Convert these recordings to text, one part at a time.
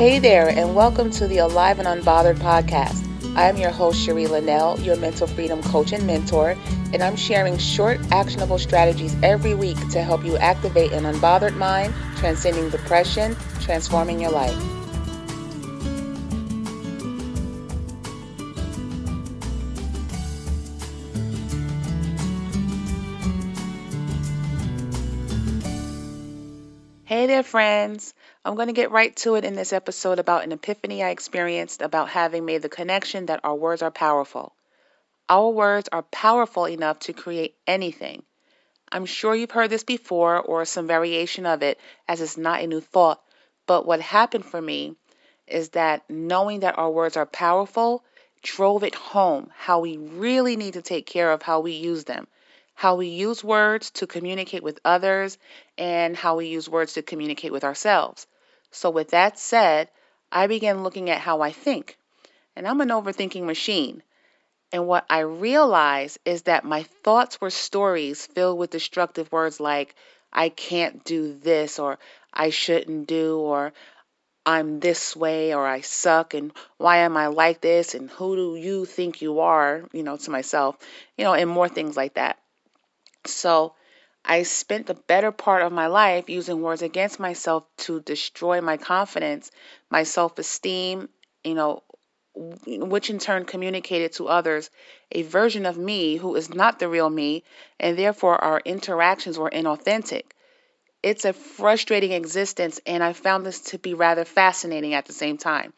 Hey there, and welcome to the Alive and Unbothered podcast. I'm your host, Cherie Linnell, your mental freedom coach and mentor, and I'm sharing short, actionable strategies every week to help you activate an unbothered mind, transcending depression, transforming your life. Hey there, friends. I'm going to get right to it in this episode about an epiphany I experienced about having made the connection that our words are powerful. Our words are powerful enough to create anything. I'm sure you've heard this before or some variation of it, as it's not a new thought, but what happened for me is that knowing that our words are powerful drove it home how we really need to take care of how we use them, how we use words to communicate with others, and how we use words to communicate with ourselves. So with that said, I began looking at how I think, and I'm an overthinking machine. And what I realized is that my thoughts were stories filled with destructive words like, I can't do this, or I shouldn't do, or I'm this way, or I suck, and why am I like this, and who do you think you are, to myself, and more things like that. So I spent the better part of my life using words against myself to destroy my confidence, my self-esteem, you know, which in turn communicated to others a version of me who is not the real me, and therefore our interactions were inauthentic. It's a frustrating existence, and I found this to be rather fascinating at the same time.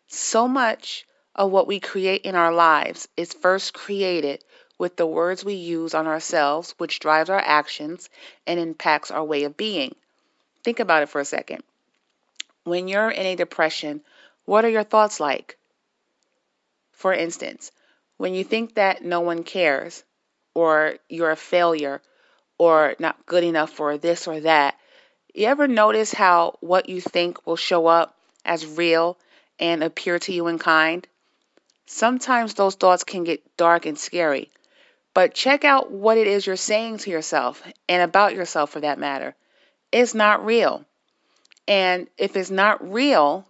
So much of what we create in our lives is first created with the words we use on ourselves, which drives our actions and impacts our way of being. Think about it for a second. When you're in a depression, what are your thoughts like? For instance, when you think that no one cares, or you're a failure, or not good enough for this or that, you ever notice how what you think will show up as real and appear to you in kind? Sometimes those thoughts can get dark and scary, but check out what it is you're saying to yourself and about yourself for that matter. It's not real. And if it's not real,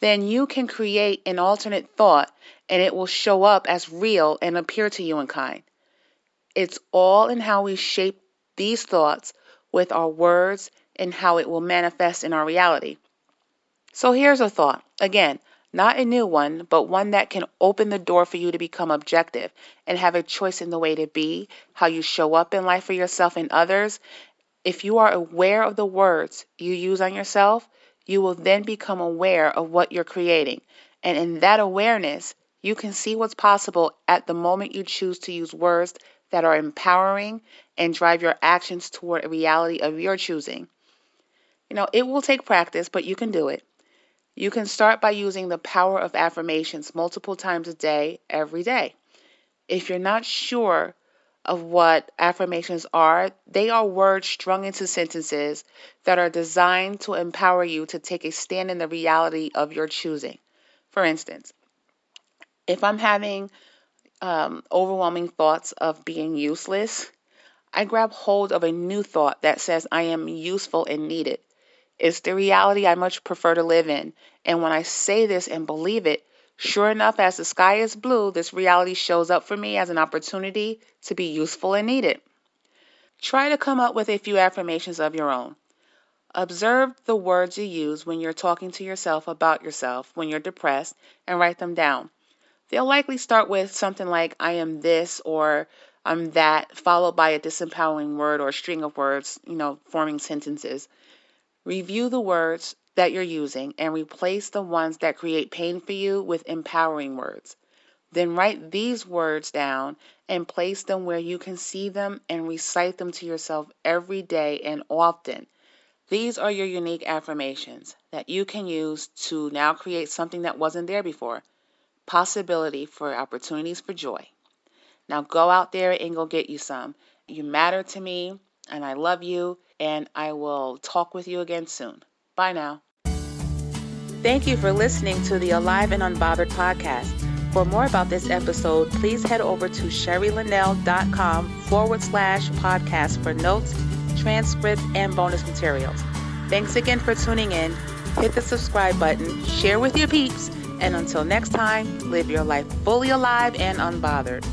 then you can create an alternate thought and it will show up as real and appear to you in kind. It's all in how we shape these thoughts with our words and how it will manifest in our reality. So here's a thought. Again, not a new one, but one that can open the door for you to become objective and have a choice in the way to be, how you show up in life for yourself and others. If you are aware of the words you use on yourself, you will then become aware of what you're creating. And in that awareness, you can see what's possible at the moment you choose to use words that are empowering and drive your actions toward a reality of your choosing. It will take practice, but you can do it. You can start by using the power of affirmations multiple times a day, every day. If you're not sure of what affirmations are, they are words strung into sentences that are designed to empower you to take a stand in the reality of your choosing. For instance, if I'm having overwhelming thoughts of being useless, I grab hold of a new thought that says I am useful and needed. It's the reality I much prefer to live in. And when I say this and believe it, sure enough, as the sky is blue, this reality shows up for me as an opportunity to be useful and needed. Try to come up with a few affirmations of your own. Observe the words you use when you're talking to yourself about yourself when you're depressed and write them down. They'll likely start with something like, I am this or I'm that, followed by a disempowering word or a string of words, forming sentences. Review the words that you're using and replace the ones that create pain for you with empowering words. Then write these words down and place them where you can see them and recite them to yourself every day and often. These are your unique affirmations that you can use to now create something that wasn't there before. Possibility for opportunities for joy. Now go out there and go get you some. You matter to me, and I love you, and I will talk with you again soon. Bye now. Thank you for listening to the Alive and Unbothered podcast. For more about this episode, please head over to sherrylinnell.com/podcast for notes, transcript, and bonus materials. Thanks again for tuning in. Hit the subscribe button, share with your peeps, and until next time, live your life fully alive and unbothered.